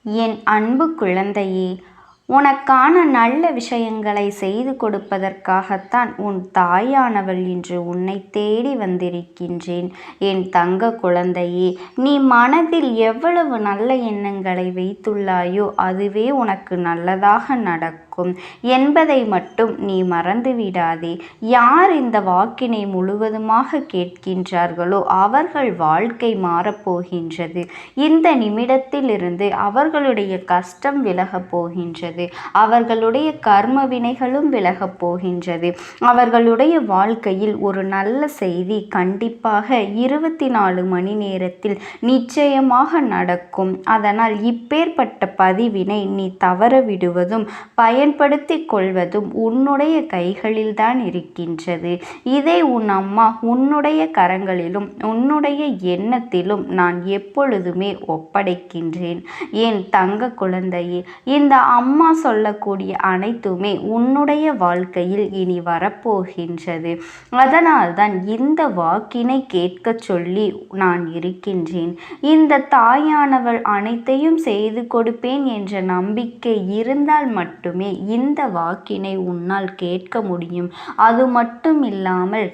என் அன்பு குழந்தையே, உனக்கான நல்ல விஷயங்களை செய்து கொடுப்பதற்காகத்தான் உன் தாயானவள் இன்று உன்னை தேடி வந்திருக்கின்றேன். என் தங்க குழந்தையே, நீ மனதில் எவ்வளவு நல்ல எண்ணங்களை வைத்துள்ளாயோ அதுவே உனக்கு நல்லதாக நடக்கும் என்பதை மட்டும் நீ மறந்துவிடாதே. யார் இந்த வாக்கினை முழுவதுமாக கேட்கின்றார்களோ அவர்கள் வாழ்க்கை மாறப்போகின்றது. இந்த நிமிடத்திலிருந்து அவர்களுடைய கஷ்டம் விலகப் போகின்றது. அவர்களுடைய கர்ம வினைகளும் விலகப் போகின்றது. அவர்களுடைய வாழ்க்கையில் ஒரு நல்ல செய்தி கண்டிப்பாக 24 மணி நேரத்தில் நிச்சயமாக நடக்கும். அதனால் இப்பேற்பட்ட பதிவினை நீ தவற விடுவதும் பயன்படுத்தி கொள்வதும் உன்னுடைய கைகளில்தான் இருக்கின்றது. இதை உன் அம்மா உன்னுடைய கரங்களிலும் உன்னுடைய எண்ணத்திலும் நான் எப்பொழுதுமே ஒப்படைக்கின்றேன். என் தங்க குழந்தையே, இந்த அம்மா சொல்லக்கூடிய அனைத்துமே உன்னுடைய வாழ்க்கையில் இனி வரப்போகின்றது. அதனால்தான் இந்த வாக்கினை கேட்க சொல்லி நான் இருக்கின்றேன். இந்த தாயானவள் அனைத்தையும் செய்து கொடுப்பேன் என்ற நம்பிக்கை இருந்தால் மட்டுமே இந்த வாக்கினை உன்னால் கேட்க முடியும். அது மட்டும் இல்லாமல்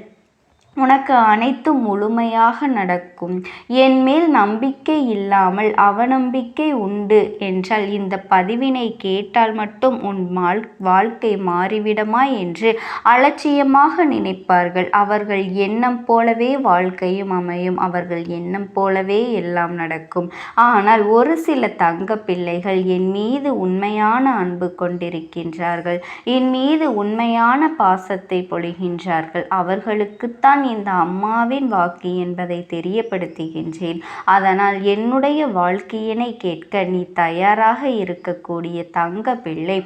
உனக்கு அனைத்தும் முழுமையாக நடக்கும். என் மேல் நம்பிக்கை இல்லாமல் அவநம்பிக்கை உண்டு என்றால் இந்த பதிவினை கேட்டால் மட்டும் உன் வாழ்க்கை மாறிவிடுமா என்று அலட்சியமாக நினைப்பார்கள். அவர்கள் எண்ணம் போலவே வாழ்க்கையும் அமையும். அவர்கள் எண்ணம் போலவே எல்லாம் நடக்கும். ஆனால் ஒரு சில தங்க பிள்ளைகள் என் மீது உண்மையான அன்பு கொண்டிருக்கின்றார்கள். என் மீது உண்மையான பாசத்தை பொழிகின்றார்கள். அவர்களுக்குத்தான் இந்த அம்மாவின் வாக்கு என்பதை தெரியப்படுத்துகின்றேன். அதனால் என்னுடைய வாழ்க்கையினை கேட்க நீ தயாராக இருக்கக்கூடிய தங்க பிள்ளை,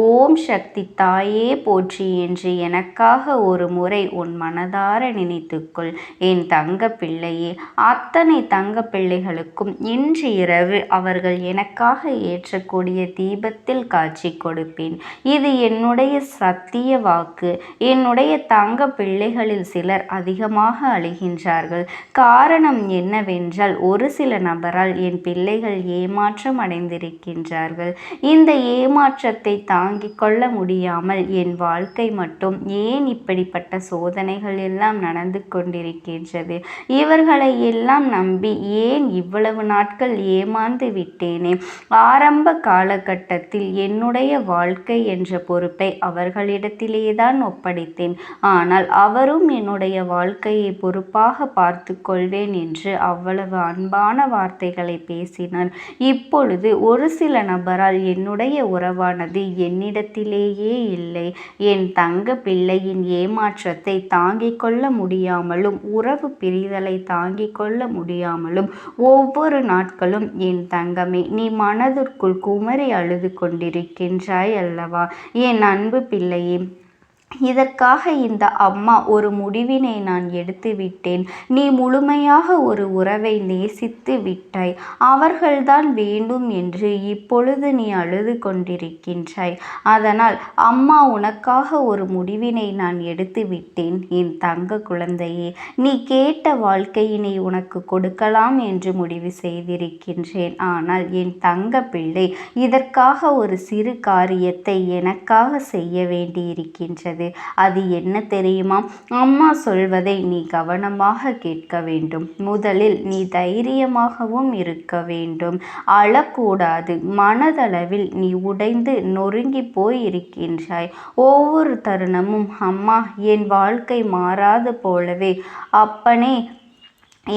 ஓம் சக்தி தாயே போற்றி என்று எனக்காக ஒரு முறை உன் மனதார நினைத்துக்கொள். என் தங்க பிள்ளையே, அத்தனை தங்க பிள்ளைகளுக்கும் இன்று இரவு அவர்கள் எனக்காக ஏற்றக்கூடிய தீபத்தில் காட்சி கொடுப்பேன். இது என்னுடைய சத்திய வாக்கு. என்னுடைய தங்க பிள்ளைகளில் சிலர் அதிகமாக அழுகின்றார்கள். காரணம் என்னவென்றால் ஒரு சில நபரால் என் பிள்ளைகள் ஏமாற்றம் அடைந்திருக்கின்றார்கள். இந்த ஏமாற்றத்தை தாங்கிக் கொள்ள முடியாமல் என் வாழ்க்கை மட்டும் ஏன் இப்படிப்பட்ட சோதனைகள் எல்லாம் நடந்து கொண்டிருக்கின்றது, இவர்களை எல்லாம் நம்பி ஏன் இவ்வளவு நாட்கள் ஏமாந்து விட்டேனே. ஆரம்ப காலகட்டத்தில் என்னுடைய வாழ்க்கை என்ற பொறுப்பை அவர்களிடத்திலேதான் ஒப்படைத்தேன். ஆனால் அவரும் என்னுடைய வாழ்க்கையை பொறுப்பாக பார்த்து கொள்வேன் என்று அவ்வளவு அன்பான வார்த்தைகளை பேசினார். இப்பொழுது ஒரு சில நபரால் என்னுடைய உறவானது என்னிடத்திலேயே இல்லை. என் தங்க பிள்ளையின் ஏமாற்றத்தை தாங்கிக் கொள்ள முடியாமலும் உறவு பிரிதலை தாங்கிக் கொள்ள முடியாமலும் ஒவ்வொரு நாட்களும் என் தங்கமே நீ மனதிற்குள் குமரி அழுது கொண்டிருக்கின்றாய் அல்லவா? என் அன்பு பிள்ளையே, இதற்காக இந்த அம்மா ஒரு முடிவினை நான் எடுத்து விட்டேன். நீ முழுமையாக ஒரு உறவை நேசித்து விட்டாய். அவர்கள்தான் வேண்டும் என்று இப்பொழுது நீ அழுது கொண்டிருக்கின்றாய். அதனால் அம்மா உனக்காக ஒரு முடிவினை நான் எடுத்து விட்டேன். என் தங்க குழந்தையே, நீ கேட்ட வாழ்க்கையினை உனக்கு கொடுக்கலாம் என்று முடிவு செய்திருக்கின்றேன். ஆனால் என் தங்க பிள்ளை, இதற்காக ஒரு சிறு காரியத்தை எனக்காக செய்ய வேண்டியிருக்கின்றது. அது என்ன தெரியுமா? அம்மா சொல்வதை நீ கவனமாக கேட்க வேண்டும். முதலில் நீ தைரியமாகவும் இருக்க வேண்டும். அழக்கூடாது. மனதளவில் நீ உடைந்து நொறுங்கி போய் இருக்கின்றாய். ஒவ்வொரு தருணமும் அம்மா என் வாழ்க்கை மாறாது போலவே, அப்பனே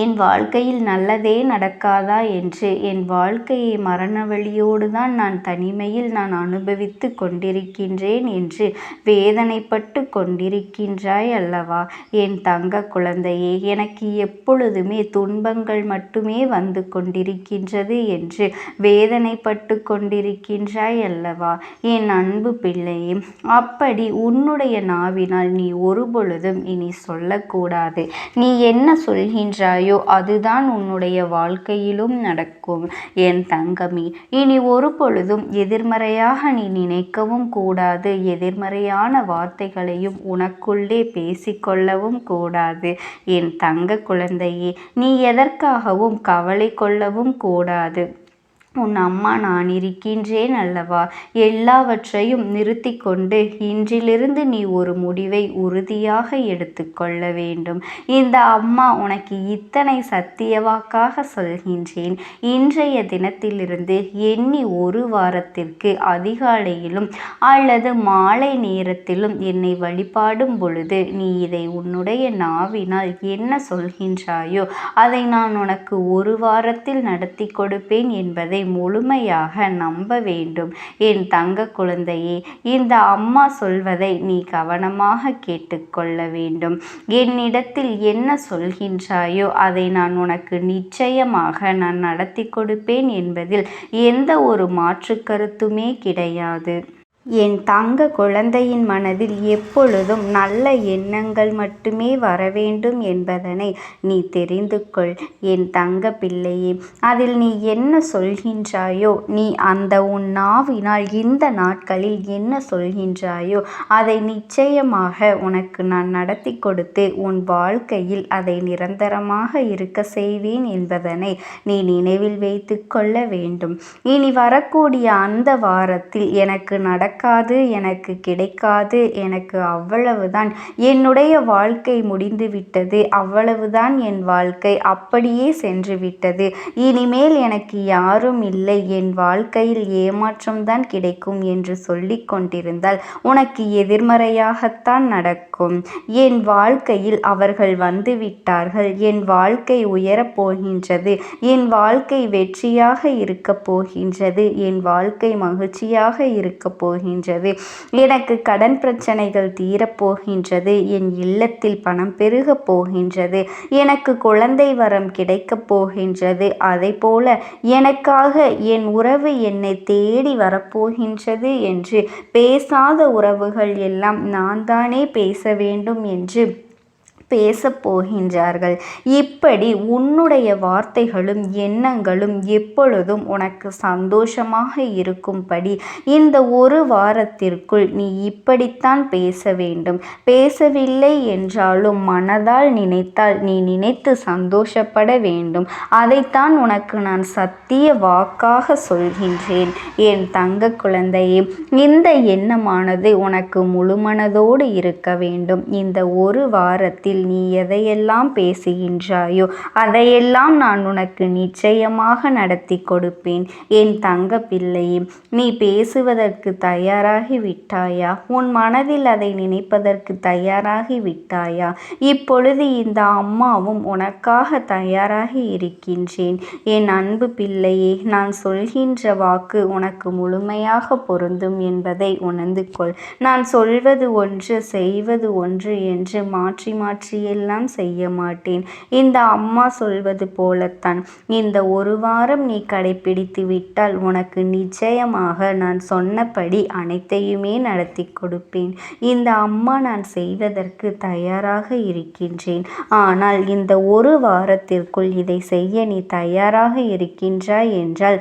என் வாழ்க்கையில் நல்லதே நடக்காதா என்று என் வாழ்க்கையை மரண வழியோடு தான் நான் தனிமையில் நான் அனுபவித்து கொண்டிருக்கின்றேன் என்று வேதனைப்பட்டு கொண்டிருக்கின்றாய் அல்லவா? என் தங்க குழந்தையே, எனக்கு எப்பொழுதுமே துன்பங்கள் மட்டுமே வந்து கொண்டிருக்கின்றது என்று வேதனைப்பட்டு கொண்டிருக்கின்றாய் அல்லவா? என் அன்பு பிள்ளையே, அப்படி உன்னுடைய நாவினால் நீ ஒருபொழுதும் இனி சொல்லக்கூடாது. நீ என்ன சொல்கின்றாய் அதுதான் உன்னுடைய வாழ்க்கையிலும் நடக்கும். என் தங்கமே, இனி ஒரு பொழுதும் எதிர்மறையாக நீ நினைக்கவும் கூடாது. எதிர்மறையான வார்த்தைகளையும் உனக்குள்ளே பேசிக்கொள்ளவும் கூடாது. என் தங்க குழந்தையே, நீ எதற்காகவும் கவலை கொள்ளவும் கூடாது. உன் அம்மா நான் இருக்கின்றேன் அல்லவா? எல்லாவற்றையும் நிறுத்தி கொண்டு இன்றிலிருந்து நீ ஒரு முடிவை உறுதியாக எடுத்துக்கொள்ள வேண்டும். இந்த அம்மா உனக்கு இத்தனை சத்தியவாக்காக சொல்கின்றேன். இன்றைய தினத்திலிருந்து எண்ணி ஒரு வாரத்திற்கு அதிகாலையிலும் அல்லது மாலை நேரத்திலும் என்னை வழிபாடும் பொழுது நீ இதை உன்னுடைய நாவினால் என்ன சொல்கின்றாயோ அதை நான் உனக்கு ஒரு வாரத்தில் நடத்தி கொடுப்பேன் என்பதை முழுமையாக நம்ப வேண்டும். என் தங்க குழந்தையே, இந்த அம்மா சொல்வதை நீ கவனமாக கேட்டுக்கொள்ள வேண்டும். என்னிடத்தில் என்ன சொல்கின்றாயோ அதை நான் உனக்கு நிச்சயமாக நான் நடத்தி கொடுப்பேன் என்பதில் எந்த ஒரு மாற்று கருத்துமே கிடையாது. என் தங்க குழந்தையின் மனதில் எப்பொழுதும் நல்ல எண்ணங்கள் மட்டுமே வர வேண்டும் என்பதனை நீ தெரிந்து கொள். என் தங்க பிள்ளையே, அதில் நீ என்ன சொல்கின்றாயோ, நீ அந்த உன் நாவினால் இந்த நாட்களில் என்ன சொல்கின்றாயோ அதை நிச்சயமாக உனக்கு நான் நடத்தி கொடுத்து உன் வாழ்க்கையில் அதை நிரந்தரமாக இருக்க செய்வேன் என்பதனை நீ நினைவில் வைத்து கொள்ள வேண்டும். இனி வரக்கூடிய அந்த வாரத்தில் எனக்கு எனக்கு கிடைக்காது, எனக்கு அவ்வளவுதான், என்னுடைய வாழ்க்கை முடிந்து விட்டது, அவ்வளவுதான், என் வாழ்க்கை அப்படியே சென்று விட்டது, இனிமேல் எனக்கு யாரும் இல்லை, என் வாழ்க்கையில் ஏமாற்றம்தான் கிடைக்கும் என்று சொல்லி கொண்டிருந்தால் உனக்கு எதிர்மறையாகத்தான் நடக்கும். என் வாழ்க்கையில் அவர்கள் வந்து விட்டார்கள், என் வாழ்க்கை உயரப் போகின்றது, என் வாழ்க்கை வெற்றியாக இருக்கப் போகின்றது, என் வாழ்க்கை மகிழ்ச்சியாக இருக்கப் போகின்றது, எனக்கு கடன் பிரச்சனைகள் தீரப்போகின்றது, என் இல்லத்தில் பணம் பெருகப் போகின்றது, எனக்கு குழந்தை வரம் கிடைக்கப் போகின்றது, அதை போல எனக்காக என் உறவு என்னை தேடி வரப்போகின்றது என்று பேசாத உறவுகள் எல்லாம் நான் தானே பேச வேண்டும் என்று பேசப் போகின்றார்கள். இப்படி உன்னுடைய வார்த்தைகளும் எண்ணங்களும் எப்பொழுதும் உனக்கு சந்தோஷமாக இருக்கும்படி இந்த ஒரு வாரத்திற்குள் நீ இப்படித்தான் பேச வேண்டும். பேசவில்லை என்றாலும் மனதால் நினைத்தால் நீ நினைத்து சந்தோஷப்பட வேண்டும். அதைத்தான் உனக்கு நான் சத்திய வாக்காக சொல்கின்றேன். என் தங்க குழந்தையே, இந்த எண்ணமானது உனக்கு முழுமனதோடு இருக்க வேண்டும். இந்த ஒரு வாரத்தில் நீ எதையெல்லாம் பேசுகின்றாயோ அதையெல்லாம் நான் உனக்கு நிச்சயமாக நடத்தி கொடுப்பேன். என் தங்க பிள்ளையே, நீ பேசுவதற்கு தயாராகி விட்டாயா? உன் மனதில் அதை நினைப்பதற்கு தயாராகி விட்டாயா? இப்பொழுது இந்த அம்மாவும் உனக்காக தயாராகி இருக்கின்றேன். என் அன்பு பிள்ளையே, நான் சொல்கின்ற வாக்கு உனக்கு முழுமையாக பொருந்தும் என்பதை உணர்ந்து கொள். நான் சொல்வது ஒன்று செய்வது ஒன்று என்று மாற்றி மாற்றி எல்லாம் செய்ய மாட்டேன். இந்த அம்மா சொல்வது போலத்தான் இந்த ஒரு வாரம் நீ கடைபிடித்து விட்டால் உனக்கு நிச்சயமாக நான் சொன்னபடி அனைத்தையுமே நடத்தி கொடுப்பேன். இந்த அம்மா நான் செய்வதற்கு தயாராக இருக்கின்றேன். ஆனால் இந்த ஒரு வாரத்திற்குள் இதை செய்ய நீ தயாராக இருக்கின்றாய் என்றால்,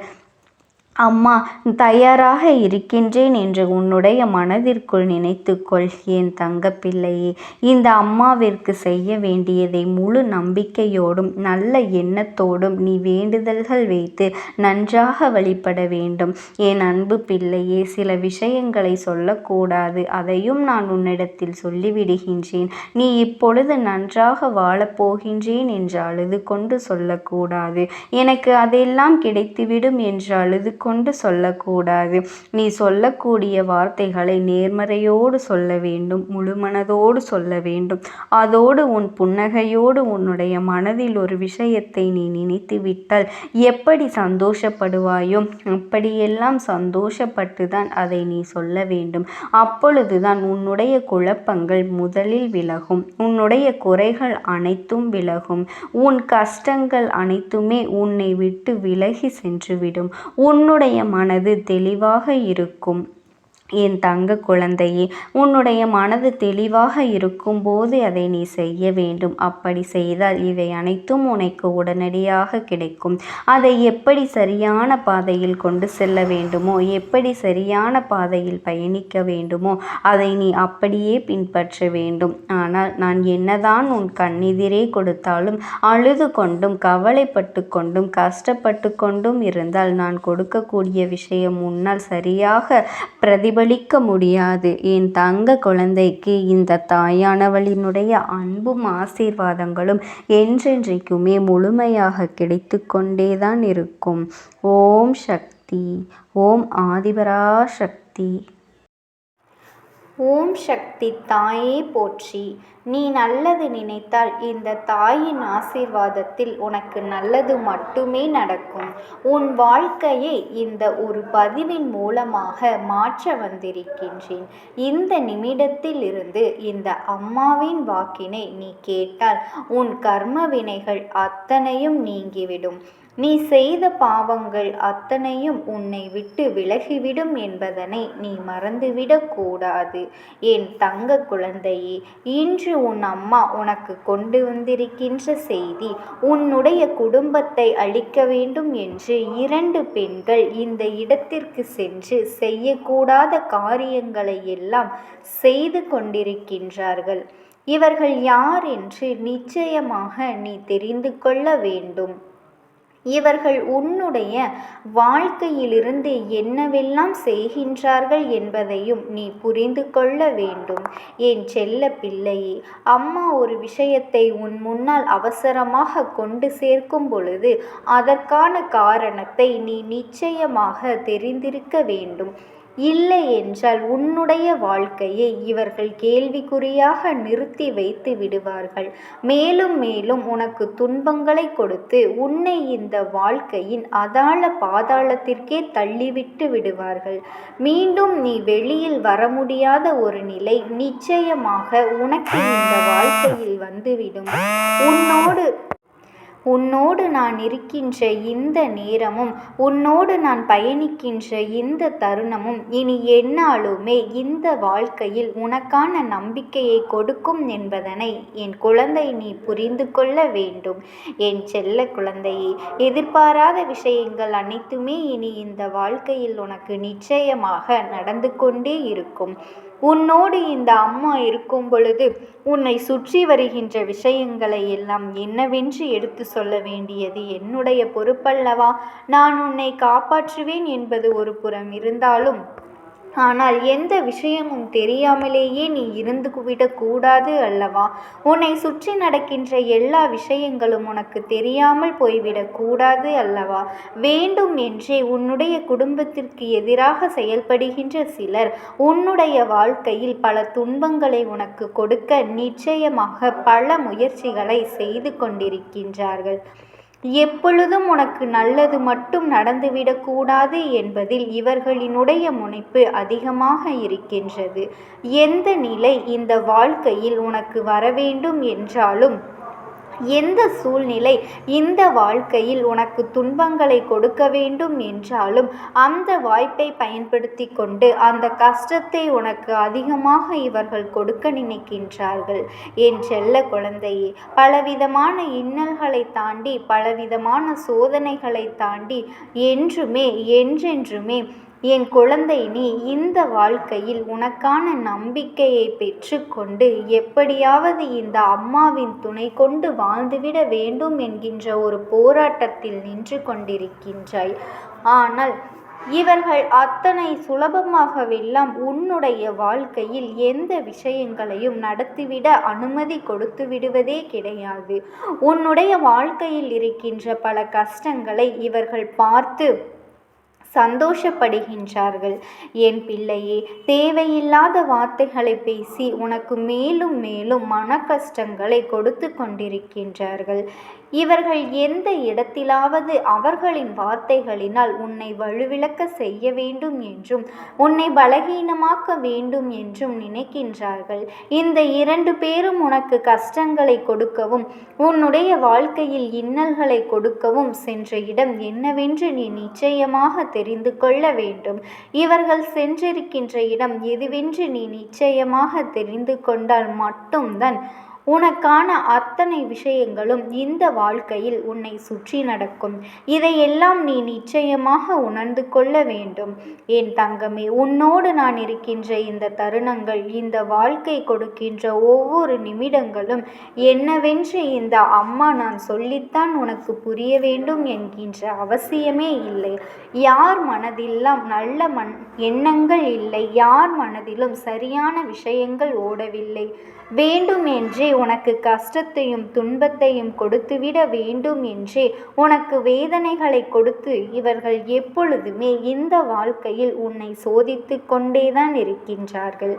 அம்மா தயாராக இருக்கின்றேன் என்று உன்னுடைய மனதிற்குள் நினைத்துக்கொள். என் தங்கப்பிள்ளையே, இந்த அம்மாவிற்கு செய்ய வேண்டியதை முழு நம்பிக்கையோடும் நல்ல எண்ணத்தோடும் நீ வேண்டுதல்கள் வைத்து நன்றாக வழிபட வேண்டும். என் அன்பு பிள்ளையே, சில விஷயங்களை சொல்லக்கூடாது, அதையும் நான் உன்னிடத்தில் சொல்லிவிடுகின்றேன். நீ இப்பொழுது நன்றாக வாழப்போகின்றேன் என்று அழுது கொண்டு சொல்லக்கூடாது. எனக்கு அதெல்லாம் கிடைத்துவிடும் என்று அழுது கொண்டு சொல்லக்கூடாது. நீ சொல்லக்கூடிய வார்த்தைகளை நேர்மறையோடு சொல்ல வேண்டும், முழுமனதோடு சொல்ல வேண்டும். அதோடு உன் புன்னகையோடு உன்னுடைய மனதில் ஒரு விஷயத்தை நீ நினைத்து விட்டால் எப்படி சந்தோஷப்படுவாயோ அப்படியெல்லாம் சந்தோஷப்பட்டுதான் அதை நீ சொல்ல வேண்டும். அப்பொழுதுதான் உன்னுடைய குழப்பங்கள் முதலில் விலகும், உன்னுடைய குறைகள் அனைத்தும் விலகும், உன் கஷ்டங்கள் அனைத்துமே உன்னை விட்டு விலகி சென்றுவிடும். உன்னுடைய மனது தெளிவாக இருக்கும். என் தங்க குழந்தையே, உன்னுடைய மனது தெளிவாக இருக்கும்போது அதை நீ செய்ய வேண்டும். அப்படி செய்தால் இவை அனைத்தும் உனக்கு உடனடியாக கிடைக்கும். அதை எப்படி சரியான பாதையில் கொண்டு செல்ல வேண்டுமோ, எப்படி சரியான பாதையில் பயணிக்க வேண்டுமோ அதை நீ அப்படியே பின்பற்ற வேண்டும். ஆனால் நான் என்னதான் உன் கண்ணெதிரே கொடுத்தாலும் அழுது கொண்டும் கவலைப்பட்டு கொண்டும் கஷ்டப்பட்டு கொண்டும் இருந்தால் நான் கொடுக்கக்கூடிய விஷயம் உன்னால் சரியாக பிரதிபலிக்க முடியாது. என் தங்க குழந்தைக்கு இந்த தாயானவளினுடைய அன்பும் ஆசீர்வாதங்களும் என்றென்றைக்குமே முழுமையாக கிடைத்து கொண்டேதான் இருக்கும். ஓம் சக்தி. ஓம் ஆதிபராசக்தி. ஓம் சக்தி தாயே போற்றி. நீ நல்லது நினைத்தால் இந்த தாயின் ஆசீர்வாதத்தில் உனக்கு நல்லது மட்டுமே நடக்கும். உன் வாழ்க்கையை இந்த ஒரு பதிவின் மூலமாக மாற்ற வந்திருக்கின்றேன். இந்த நிமிடத்தில் இருந்து இந்த அம்மாவின் வாக்கினை நீ கேட்டால் உன் கர்ம வினைகள் அத்தனையும் நீங்கிவிடும். நீ செய்த பாவங்கள் அத்தனையும் உன்னை விட்டு விலகிவிடும் என்பதனை நீ மறந்துவிடக் கூடாது. என் தங்க குழந்தையே, இன்று உன் அம்மா உனக்கு கொண்டு வந்திருக்கின்ற செய்தி, உன்னுடைய குடும்பத்தை அழிக்க வேண்டும் என்று 2 பெண்கள் இந்த இடத்திற்கு சென்று செய்யக்கூடாத காரியங்களை எல்லாம் செய்து கொண்டிருக்கின்றார்கள். இவர்கள் யார் என்று நிச்சயமாக நீ தெரிந்து கொள்ள வேண்டும். இவர்கள் உன்னுடைய வாழ்க்கையிலிருந்து என்னவெல்லாம் செய்கின்றார்கள் என்பதையும் நீ புரிந்து கொள்ள வேண்டும். என் செல்ல பிள்ளையே, அம்மா ஒரு விஷயத்தை உன் முன்னால் அவசரமாக கொண்டு சேர்க்கும் பொழுது அதற்கான காரணத்தை நீ நிச்சயமாக தெரிந்திருக்க வேண்டும். இல்லை என்றால் உன்னுடைய வாழ்க்கையை இவர்கள் கேள்விக்குறியாக நிறுத்தி வைத்து விடுவார்கள். மேலும் மேலும் உனக்கு துன்பங்களை கொடுத்து உன்னை இந்த வாழ்க்கையின் அதாள பாதாளத்திற்கே தள்ளிவிட்டு விடுவார்கள். மீண்டும் நீ வெளியில் வர முடியாத ஒரு நிலை நிச்சயமாக உனக்கு இந்த வாழ்க்கையில் வந்துவிடும். உன்னோடு நான் இருக்கின்ற இந்த நேரமும் உன்னோடு நான் பயணிக்கின்ற இந்த தருணமும் இனி எந்நாளுமே இந்த வாழ்க்கையில் உனக்கான நம்பிக்கையை கொடுக்கும் என்பதனை என் குழந்தை நீ புரிந்து கொள்ள வேண்டும். என் செல்ல குழந்தையே, எதிர்பாராத விஷயங்கள் அனைத்துமே இனி இந்த வாழ்க்கையில் உனக்கு நிச்சயமாக நடந்து கொண்டே இருக்கும். உன்னோடு இந்த அம்மா இருக்கும் பொழுது உன்னை சுற்றி வருகின்ற விஷயங்களை எல்லாம் என்னவென்று எடுத்து சொல்ல வேண்டியது என்னுடைய பொறுப்பல்லவா? நான் உன்னை காப்பாற்றுவேன் என்பது ஒரு புறம் இருந்தாலும், ஆனால் எந்த விஷயமும் தெரியாமலேயே நீ இருந்து விடக்கூடாது அல்லவா? உன்னை சுற்றி நடக்கின்ற எல்லா விஷயங்களும் உனக்கு தெரியாமல் போய்விடக்கூடாது அல்லவா? வேண்டும் என்றே உன்னுடைய குடும்பத்திற்கு எதிராக செயல்படுகின்ற சிலர் உன்னுடைய வாழ்க்கையில் பல துன்பங்களை உனக்கு கொடுக்க நிச்சயமாக பல முயற்சிகளை செய்து கொண்டிருக்கின்றார்கள். எப்பொழுதும் உனக்கு நல்லது மட்டும் நடந்துவிடக்கூடாது என்பதில் இவர்களினுடைய முனைப்பு அதிகமாக இருக்கின்றது. எந்த நிலை இந்த வாழ்க்கையில் உனக்கு வரவேண்டும் என்றாலும், எந்த சூழ்நிலை இந்த வாழ்க்கையில் உனக்கு துன்பங்களை கொடுக்க வேண்டும் என்றாலும் அந்த வாய்ப்பை பயன்படுத்தி கொண்டு அந்த கஷ்டத்தை உனக்கு அதிகமாக இவர்கள் கொடுக்க நினைக்கின்றார்கள். என் செல்ல குழந்தையே, பலவிதமான இன்னல்களை தாண்டி பலவிதமான சோதனைகளை தாண்டி என்றென்றுமே என் குழந்தை, நீ இந்த வாழ்க்கையில் உனக்கான நம்பிக்கையை பெற்றுக்கொண்டு எப்படியாவது இந்த அம்மாவின் துணை கொண்டு வாழ்ந்துவிட வேண்டும் என்கின்ற ஒரு போராட்டத்தில் நின்று கொண்டிருக்கின்றாய். ஆனால் இவர்கள் அத்தனை சுலபமாகவெல்லாம் உன்னுடைய வாழ்க்கையில் எந்த விஷயங்களையும் நடத்திவிட அனுமதி கொடுத்து விடுவதே கிடையாது. உன்னுடைய வாழ்க்கையில் இருக்கின்ற பல கஷ்டங்களை இவர்கள் பார்த்து சந்தோஷப்படுகின்றார்கள். என் பிள்ளையே, தேவையில்லாத வார்த்தைகளை பேசி உனக்கு மேலும் மேலும் மன கஷ்டங்களை கொடுத்து கொண்டிருக்கின்றார்கள். இவர்கள் எந்த இடத்திலாவது அவர்களின் வார்த்தைகளினால் உன்னை வலுவிழக்க செய்ய வேண்டும் என்றும் உன்னை பலகீனமாக்க வேண்டும் என்றும் நினைக்கின்றார்கள். இந்த 2 பேரும் உனக்கு கஷ்டங்களை கொடுக்கவும் உன்னுடைய வாழ்க்கையில் இன்னல்களை கொடுக்கவும் சென்ற இடம் என்னவென்று நீ நிச்சயமாக தெரிந்து கொள்ள வேண்டும். இவர்கள் சென்றிருக்கின்ற இடம் எதுவென்று நீ நிச்சயமாக தெரிந்து கொண்டால் மட்டும்தான் உனக்கான அத்தனை விஷயங்களும் இந்த வாழ்க்கையில் உன்னை சுற்றி நடக்கும். இதையெல்லாம் நீ நிச்சயமாக உணர்ந்து கொள்ள வேண்டும். என் தங்கமே, உன்னோடு நான் இருக்கின்ற இந்த தருணங்கள், இந்த வாழ்க்கை கொடுக்கின்ற ஒவ்வொரு நிமிடங்களும் என்னவென்று இந்த அம்மா நான் சொல்லித்தான் உனக்கு புரிய வேண்டும் என்கின்ற அவசியமே இல்லை. யார் மனதிலும் நல்ல எண்ணங்கள் இல்லை, யார் மனதிலும் சரியான விஷயங்கள் ஓடவில்லை. வேண்டும் என்றே உனக்கு கஷ்டத்தையும் துன்பத்தையும் கொடுத்துவிட வேண்டும் என்றே உனக்கு வேதனைகளை கொடுத்து இவர்கள் எப்பொழுதுமே இந்த வாழ்க்கையில் உன்னை சோதித்து கொண்டேதான் இருக்கின்றார்கள்.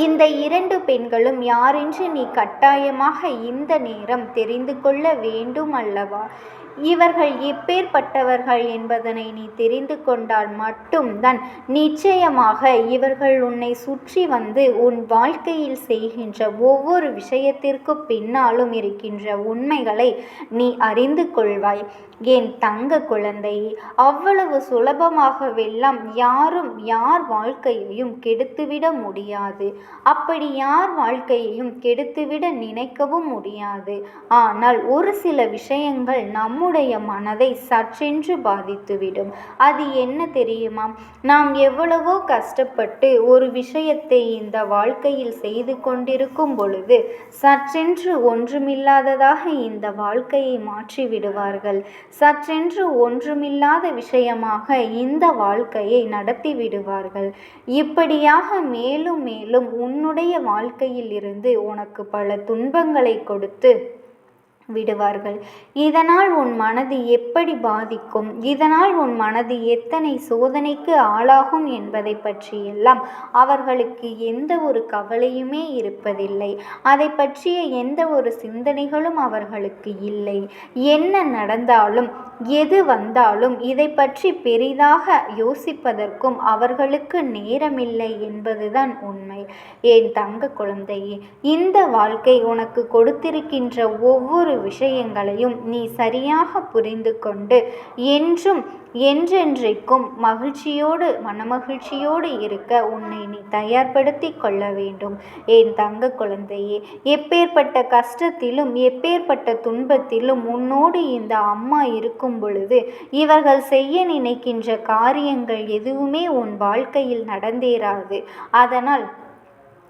இந்த 2 பெண்களும் யாரென்று நீ கட்டாயமாக இந்த நேரம் தெரிந்து கொள்ள வேண்டும் அல்லவா? இவர்கள் எப்பேற்பட்டவர்கள் என்பதனை நீ தெரிந்து கொண்டால் மட்டும்தான் நிச்சயமாக இவர்கள் உன்னை சுற்றி வந்து உன் வாழ்க்கையில் செய்கின்ற ஒவ்வொரு விஷயத்திற்கு பின்னாலும் இருக்கின்ற உண்மைகளை நீ அறிந்து கொள்வாய். என் தங்க குழந்தையே, அவ்வளவு சுலபமாகவெல்லாம் யாரும் யார் வாழ்க்கையையும் கெடுத்துவிட முடியாது. அப்படி யார் வாழ்க்கையையும் கெடுத்துவிட நினைக்கவும் முடியாது. ஆனால் ஒரு சில விஷயங்கள் நம்முடைய மனதை சற்றென்று பாதித்துவிடும். அது என்ன தெரியுமா? நாம் எவ்வளவோ கஷ்டப்பட்டு ஒரு விஷயத்தை இந்த வாழ்க்கையில் செய்து கொண்டிருக்கும் பொழுது சற்றென்று ஒன்றுமில்லாததாக இந்த வாழ்க்கையை மாற்றி விடுவார்கள். சற்றென்று ஒன்றுமில்லாத விஷயமாக இந்த வாழ்க்கையை நடத்தி விடுவார்கள். இப்படியாக மேலும் மேலும் உன்னுடைய வாழ்க்கையில் இருந்து உனக்கு பல துன்பங்களை கொடுத்து விடுவார்கள். இதனால் உன் மனது எப்படி பாதிக்கும், இதனால் உன் மனது எத்தனை சோதனைக்கு ஆளாகும் என்பதை பற்றியெல்லாம் அவர்களுக்கு எந்த ஒரு கவலையுமே இருப்பதில்லை. அதை பற்றிய எந்த ஒரு சிந்தனைகளும் அவர்களுக்கு இல்லை. என்ன நடந்தாலும் எது வந்தாலும் இதை பற்றி பெரிதாக யோசிப்பதற்கும் அவர்களுக்கு நேரமில்லை என்பதுதான் உண்மை. என் தங்க குழந்தையே, இந்த வாழ்க்கை உனக்கு கொடுத்திருக்கின்ற ஒவ்வொரு விஷயங்களையும் நீ சரியாக புரிந்து கொண்டு என்றும் என்றென்றைக்கும் மகிழ்ச்சியோடு மனமகிழ்ச்சியோடு இருக்க உன்னை நீ தயார்படுத்தி கொள்ள வேண்டும். என் தங்க குழந்தையே, எப்பேற்பட்ட கஷ்டத்திலும் எப்பேற்பட்ட துன்பத்திலும் உன்னோடு இந்த அம்மா இருக்கும் பொழுது இவர்கள் செய்ய நினைக்கின்ற காரியங்கள் எதுவுமே உன் வாழ்க்கையில் நடந்தேறாது.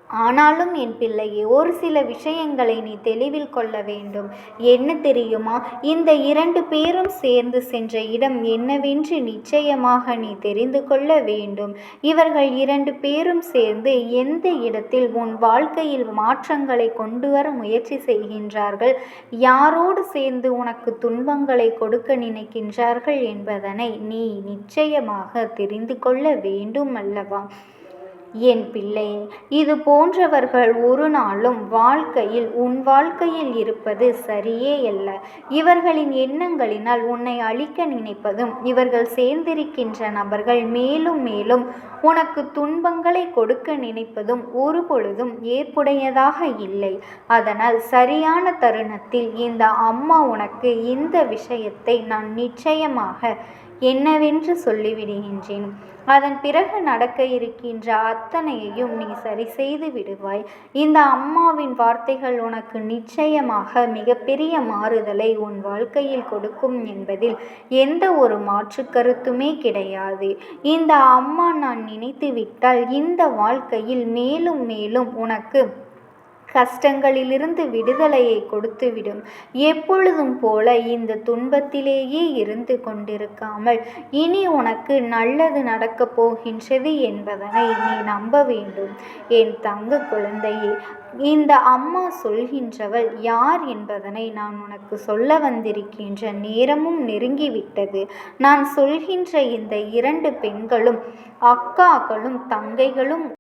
ஆனாலும் என் பிள்ளையே, ஒரு சில விஷயங்களை நீ தெளிவில் கொள்ள வேண்டும். என்ன தெரியுமா? இந்த 2 பேரும் சேர்ந்து சென்ற இடம் என்னவென்று நிச்சயமாக நீ தெரிந்து கொள்ள வேண்டும். இவர்கள் 2 பேரும் சேர்ந்து எந்த இடத்தில் உன் வாழ்க்கையில் மாற்றங்களை கொண்டு வர முயற்சி செய்கின்றார்கள், யாரோடு சேர்ந்து உனக்கு துன்பங்களை கொடுக்க நினைக்கின்றார்கள் என்பதனை நீ நிச்சயமாக தெரிந்து கொள்ள வேண்டும் அல்லவா? என் பிள்ளையே, இது போன்றவர்கள் ஒரு நாளும் உன் வாழ்க்கையில் இருப்பது சரியே அல்ல. இவர்களின் எண்ணங்களினால் உன்னை அழிக்க நினைப்பதும் இவர்கள் சேர்ந்திருக்கின்ற நபர்கள் மேலும் மேலும் உனக்கு துன்பங்களை கொடுக்க நினைப்பதும் ஒரு பொழுதும் ஏற்புடையதாக இல்லை. அதனால் சரியான தருணத்தில் இந்த அம்மா உனக்கு இந்த விஷயத்தை நான் நிச்சயமாக என்னவென்று சொல்லிவிடுகின்றேன். அதன் பிறகு நடக்க இருக்கின்ற அத்தனையையும் நீ சரி செய்து விடுவாய். இந்த அம்மாவின் வார்த்தைகள் உனக்கு நிச்சயமாக மிகப்பெரிய மாறுதலை உன் வாழ்க்கையில் கொடுக்கும் என்பதில் எந்த ஒரு மாற்று கருத்துமே கிடையாது. இந்த அம்மா நான் நினைத்து விட்டால் இந்த வாழ்க்கையில் மேலும் மேலும் உனக்கு கஷ்டங்களிலிருந்து விடுதலையை கொடுத்துவிடும். எப்பொழுதும் போல இந்த துன்பத்திலேயே இருந்து கொண்டிருக்காமல் இனி உனக்கு நல்லது நடக்கப் போகின்றது என்பதனை நீ நம்ப வேண்டும். என் தங்க குழந்தையே, இந்த அம்மா சொல்கின்றவள் யார் என்பதனை நான் உனக்கு சொல்ல வந்திருக்கின்ற நேரமும் நெருங்கிவிட்டது. நான் சொல்கின்ற இந்த 2 பெண்களும் அக்காக்களும் தங்கைகளும்